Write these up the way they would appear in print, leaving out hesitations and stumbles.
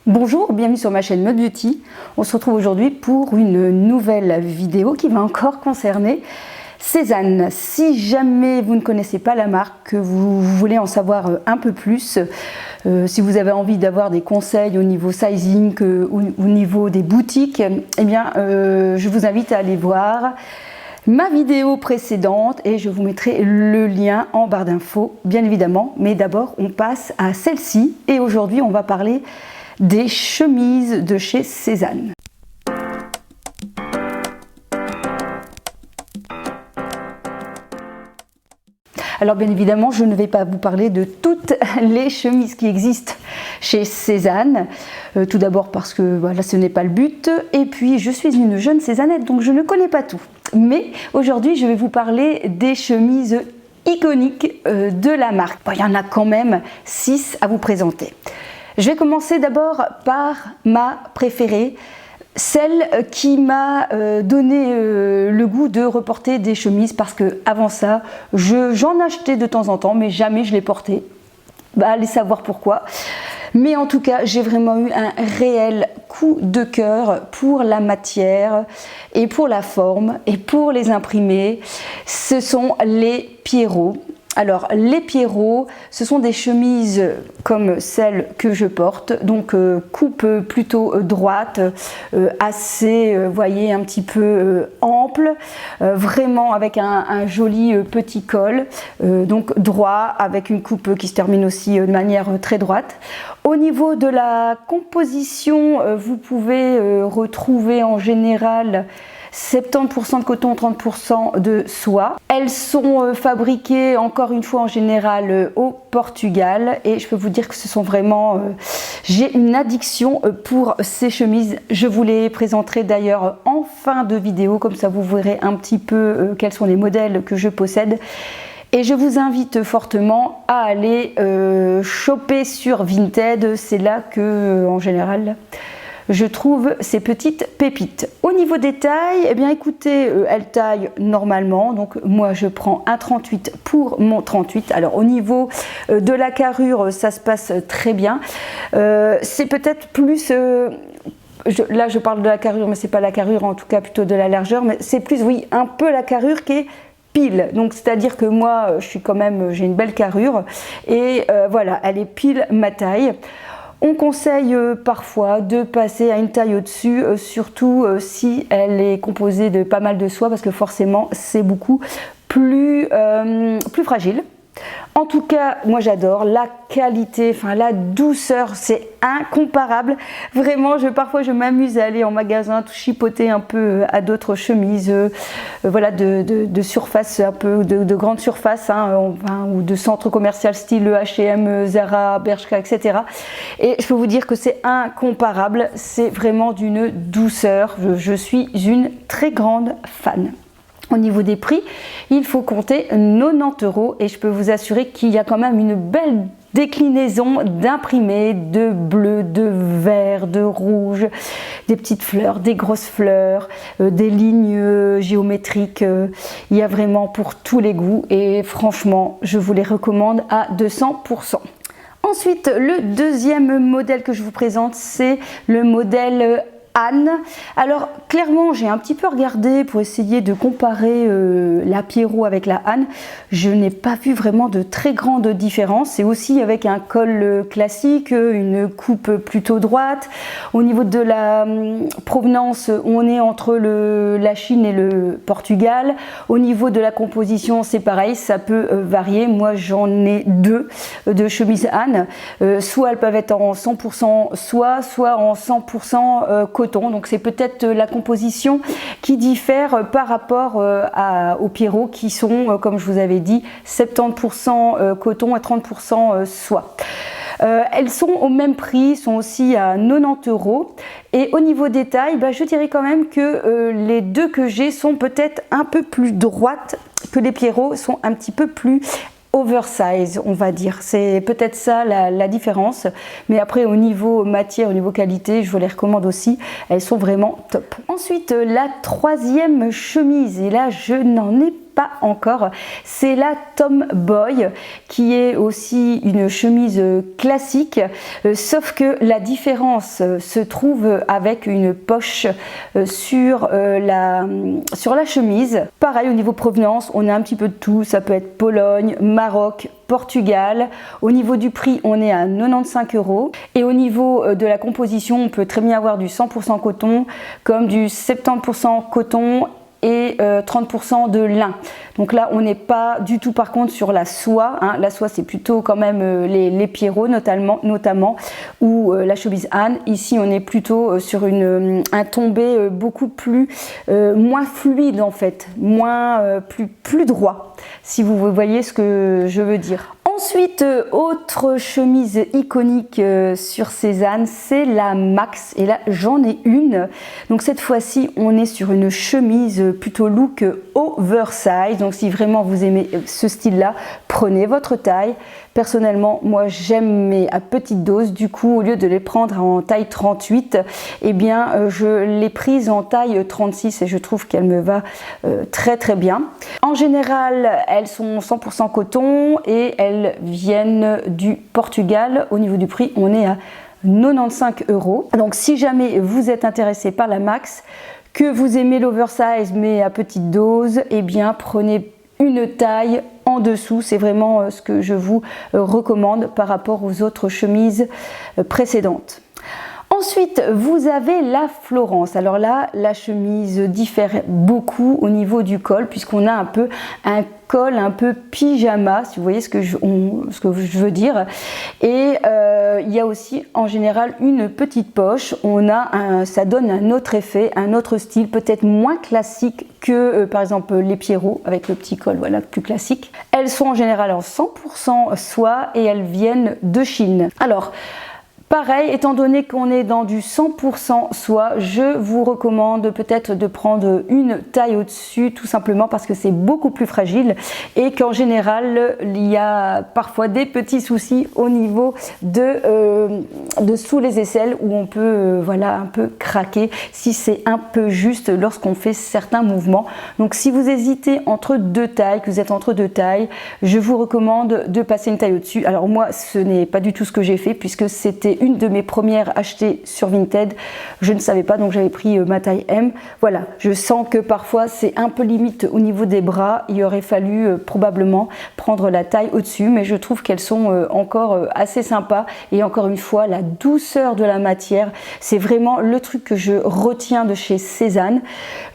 Bonjour, bienvenue sur ma chaîne Mode Beauty. On se retrouve aujourd'hui pour une nouvelle vidéo qui va encore concerner Sézane. Si jamais vous ne connaissez pas la marque, que vous voulez en savoir un peu plus, si vous avez envie d'avoir des conseils au niveau sizing, au niveau des boutiques, eh bien, je vous invite à aller voir ma vidéo précédente et je vous mettrai le lien en barre d'infos, bien évidemment. Mais d'abord, on passe à celle-ci et aujourd'hui, on va parler des chemises de chez Sézane. Alors bien évidemment, je ne vais pas vous parler de toutes les chemises qui existent chez Sézane. Tout d'abord parce que voilà, ce n'est pas le but. Et puis je suis une jeune Sézanette, donc je ne connais pas tout. Mais aujourd'hui, je vais vous parler des chemises iconiques de la marque. Bon, il y en a quand même 6 à vous présenter. Je vais commencer d'abord par ma préférée, celle qui m'a donné le goût de reporter des chemises parce que avant ça, j'en achetais de temps en temps, mais jamais je les portais. Allez savoir pourquoi. Mais en tout cas, j'ai vraiment eu un réel coup de cœur pour la matière et pour la forme et pour les imprimés. Ce sont les Pierrot. Alors les Pierrot, ce sont des chemises comme celles que je porte, donc coupe plutôt droite, assez, voyez, un petit peu ample, vraiment avec un joli petit col, donc droit avec une coupe qui se termine aussi de manière très droite. Au niveau de la composition, vous pouvez retrouver en général 70% de coton, 30% de soie. Elles sont fabriquées encore une fois en général au Portugal et je peux vous dire que ce sont vraiment... j'ai une addiction pour ces chemises. Je vous les présenterai d'ailleurs en fin de vidéo, comme ça vous verrez un petit peu quels sont les modèles que je possède. Et je vous invite fortement à aller choper sur Vinted. C'est là que, en général, je trouve ces petites pépites. Au niveau des tailles, eh bien écoutez, elles taillent normalement. Donc moi je prends un 38 pour mon 38. Alors au niveau de la carrure, ça se passe très bien. C'est peut-être plus... là je parle de la carrure, mais c'est pas la carrure, en tout cas plutôt de la largeur. Mais c'est plus, oui, un peu la carrure qui est pile. Donc c'est à dire que moi je suis quand même, j'ai une belle carrure. Et voilà, elle est pile ma taille. On conseille parfois de passer à une taille au-dessus, surtout si elle est composée de pas mal de soie, parce que forcément c'est beaucoup plus fragile. En tout cas, moi j'adore la qualité, enfin la douceur, c'est incomparable. Vraiment, parfois je m'amuse à aller en magasin, tout chipoter un peu à d'autres chemises, voilà, de surface, un peu de grande surface, hein, ou de centre commercial style H&M, Zara, Bershka, etc. Et je peux vous dire que c'est incomparable, c'est vraiment d'une douceur. Je suis une très grande fan. Au niveau des prix, il faut compter 90 € et je peux vous assurer qu'il y a quand même une belle déclinaison d'imprimés, de bleu, de vert, de rouge, des petites fleurs, des grosses fleurs, des lignes géométriques. Il y a vraiment pour tous les goûts et franchement, je vous les recommande à 200%. Ensuite, le deuxième modèle que je vous présente, c'est le modèle Anne. Alors clairement j'ai un petit peu regardé pour essayer de comparer la Pierrot avec la Anne. Je n'ai pas vu vraiment de très grande différence. C'est aussi avec un col classique, une coupe plutôt droite. Au niveau de la provenance, on est entre la Chine et le Portugal. Au niveau de la composition, c'est pareil, ça peut varier. Moi j'en ai deux de chemises Anne. Soit elles peuvent être en 100% soie, soit en 100% coton. Donc c'est peut-être la composition qui diffère par rapport aux Pierrot qui sont, comme je vous avais dit, 70% coton et 30% soie. Elles sont au même prix, sont aussi à 90 € et au niveau des tailles, je dirais quand même que les deux que j'ai sont peut-être un peu plus droites que les Pierrot, sont un petit peu plus oversize, on va dire. C'est peut-être ça la différence. Mais après, au niveau matière, au niveau qualité, je vous les recommande aussi. Elles sont vraiment top. Ensuite, la troisième chemise. Et là, je n'en ai pas encore, c'est la Tomboy, qui est aussi une chemise classique, sauf que la différence se trouve avec une poche sur la chemise. Pareil, au niveau provenance, on a un petit peu de tout, ça peut être Pologne, Maroc, Portugal. Au niveau du prix, on est à 95 € et au niveau de la composition, on peut très bien avoir du 100% coton comme du 70% coton et 30% de lin. Donc là, on n'est pas du tout par contre sur la soie, hein. La soie, c'est plutôt quand même les Pierrot notamment ou la chemise Anne. Ici, on est plutôt sur un tombé beaucoup plus moins fluide en fait, plus droit, si vous voyez ce que je veux dire. Ensuite, autre chemise iconique sur Cézanne, c'est la Max. Et là, j'en ai une. Donc cette fois-ci, on est sur une chemise plutôt look oversize. Donc si vraiment vous aimez ce style-là, prenez votre taille. Personnellement, moi j'aime mes à petite dose. Du coup, au lieu de les prendre en taille 38, eh bien, je l'ai prise en taille 36 et je trouve qu'elle me va très très bien. En général, elles sont 100% coton et elles viennent du Portugal. Au niveau du prix, on est à 95 €. Donc si jamais vous êtes intéressé par la Max, que vous aimez l'oversize mais à petite dose, eh bien prenez une taille en dessous. C'est vraiment ce que je vous recommande par rapport aux autres chemises précédentes. Ensuite, vous avez la Florence. Alors là, la chemise diffère beaucoup au niveau du col, puisqu'on a un peu un col un peu pyjama, si vous voyez ce que je veux dire. Et il y a aussi en général une petite poche. Ça donne un autre effet, un autre style, peut-être moins classique que par exemple les Pierrot avec le petit col, voilà, plus classique. Elles sont en général en 100% soie et elles viennent de Chine. Alors, pareil, étant donné qu'on est dans du 100% soie, je vous recommande peut-être de prendre une taille au-dessus, tout simplement parce que c'est beaucoup plus fragile et qu'en général, il y a parfois des petits soucis au niveau de sous les aisselles où on peut voilà, un peu craquer si c'est un peu juste lorsqu'on fait certains mouvements. Donc si vous hésitez entre deux tailles, que vous êtes entre deux tailles, je vous recommande de passer une taille au-dessus. Alors moi, ce n'est pas du tout ce que j'ai fait puisque c'était une de mes premières achetées sur Vinted. Je ne savais pas, donc j'avais pris ma taille M. Voilà, je sens que parfois c'est un peu limite au niveau des bras. Il aurait fallu probablement prendre la taille au-dessus, mais je trouve qu'elles sont encore assez sympas. Et encore une fois, la douceur de la matière, c'est vraiment le truc que je retiens de chez Cézanne.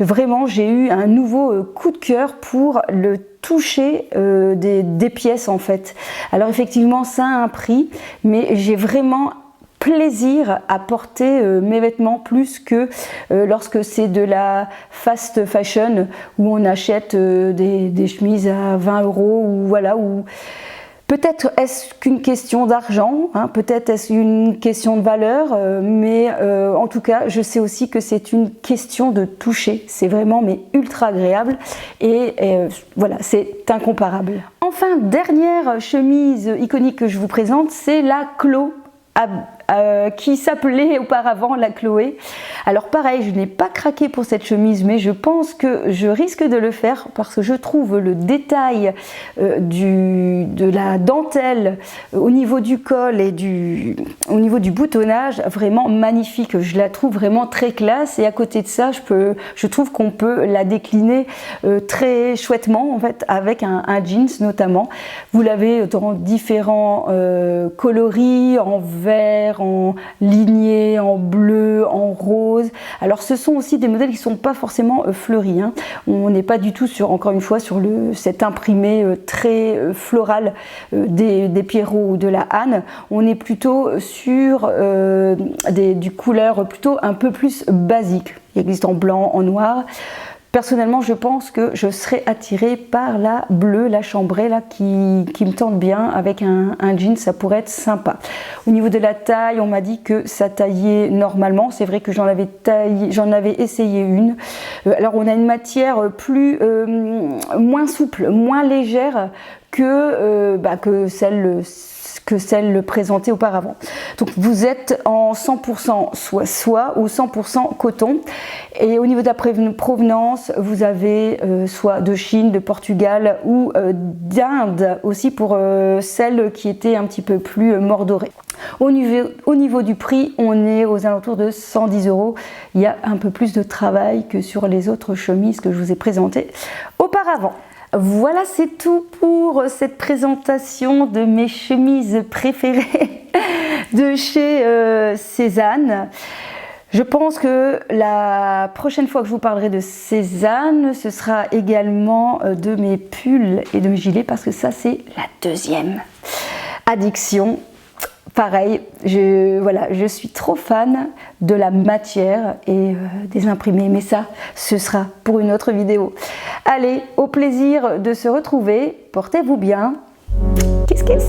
Vraiment, j'ai eu un nouveau coup de cœur pour le toucher des pièces en fait. Alors effectivement, ça a un prix, mais j'ai vraiment plaisir à porter mes vêtements plus que lorsque c'est de la fast fashion où on achète des chemises à 20 € ou voilà, ou peut-être est-ce qu'une question d'argent, hein, peut-être est-ce une question de valeur, mais en tout cas, je sais aussi que c'est une question de toucher. C'est vraiment mais ultra agréable et voilà, c'est incomparable. Enfin, dernière chemise iconique que je vous présente, c'est la Chloé. Qui s'appelait auparavant la Chloé. Alors pareil, je n'ai pas craqué pour cette chemise, mais je pense que je risque de le faire parce que je trouve le détail de la dentelle au niveau du col et au niveau du boutonnage vraiment magnifique. Je la trouve vraiment très classe et à côté de ça, je trouve qu'on peut la décliner très chouettement en fait avec un jeans notamment. Vous l'avez dans différents coloris, en vert, en lignée, en bleu, en rose. Alors ce sont aussi des modèles qui ne sont pas forcément fleuris, hein. On n'est pas du tout sur, encore une fois, sur cet imprimé très floral des Pierrot ou de la Anne. On est plutôt sur du couleur plutôt un peu plus basique. Il existe en blanc, en noir. Personnellement, je pense que je serais attirée par la bleue, la chambrée là, qui me tente bien avec un jean, ça pourrait être sympa. Au niveau de la taille, on m'a dit que ça taillait normalement. C'est vrai que j'en avais essayé une. Alors on a une matière moins souple, moins légère que celle que celle présentée auparavant. Donc vous êtes en 100% soie ou 100% coton. Et au niveau de la provenance, vous avez soit de Chine, de Portugal ou d'Inde aussi pour celle qui était un petit peu plus mordorée. Au niveau du prix, on est aux alentours de 110 €. Il y a un peu plus de travail que sur les autres chemises que je vous ai présentées auparavant. Voilà, c'est tout pour cette présentation de mes chemises préférées de chez Sézane. Je pense que la prochaine fois que je vous parlerai de Sézane, ce sera également de mes pulls et de mes gilets, parce que ça c'est la deuxième addiction. Pareil, je suis trop fan de la matière et des imprimés, mais ça, ce sera pour une autre vidéo. Allez, au plaisir de se retrouver, portez-vous bien, kiss kiss.